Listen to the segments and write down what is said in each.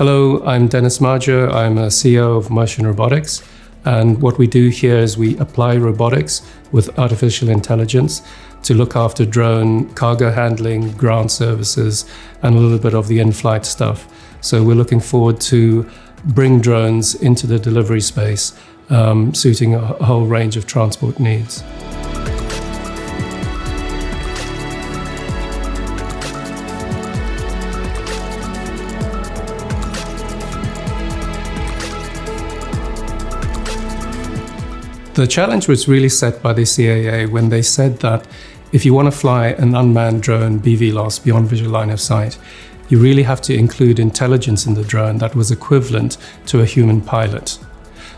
Hello, I'm Dennis Marger. I'm a CEO of Motion Robotics. And what we do here is we apply robotics with artificial intelligence to look after drone cargo handling, ground services, and a little bit of the in-flight stuff. So we're looking forward to bring drones into the delivery space, suiting a whole range of transport needs. The challenge was really set by the CAA when they said that if you want to fly an unmanned drone BVLOS, beyond visual line of sight, you really have to include intelligence in the drone that was equivalent to a human pilot.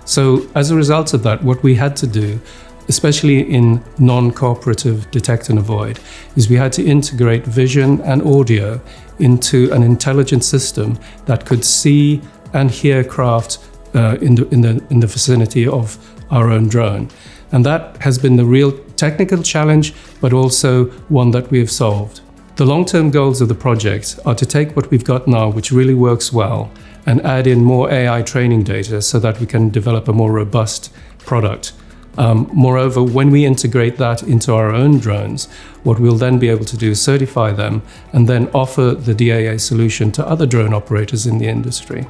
So as a result of that, what we had to do, especially in non-cooperative detect and avoid, is we had to integrate vision and audio into an intelligent system that could see and hear craft in the vicinity of our own drone. And that has been the real technical challenge, but also one that we have solved. The long-term goals of the project are to take what we've got now, which really works well, and add in more AI training data so that we can develop a more robust product. Moreover, when we integrate that into our own drones, what we'll then be able to do is certify them and then offer the DAA solution to other drone operators in the industry.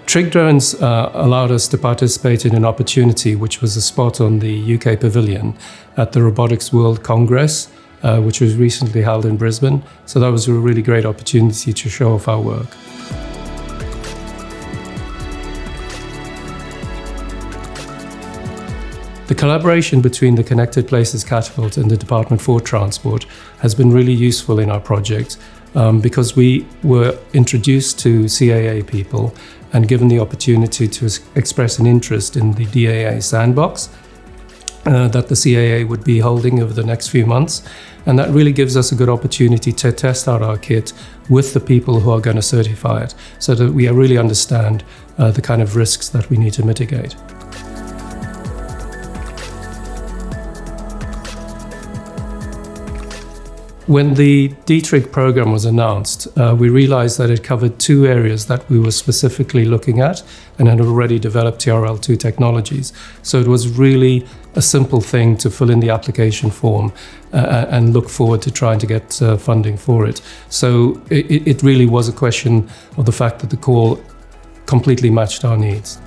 TRIG drones allowed us to participate in an opportunity which was a spot on the UK Pavilion at the Robotics World Congress, which was recently held in Brisbane. So that was a really great opportunity to show off our work. The collaboration between the Connected Places Catapult and the Department for Transport has been really useful in our project because we were introduced to CAA people and given the opportunity to express an interest in the DAA sandbox that the CAA would be holding over the next few months. And that really gives us a good opportunity to test out our kit with the people who are going to certify it so that we really understand the kind of risks that we need to mitigate. When the TRIG program was announced, we realized that it covered two areas that we were specifically looking at and had already developed TRL2 technologies. So it was really a simple thing to fill in the application form and look forward to trying to get funding for it. So it really was a question of the fact that the call completely matched our needs.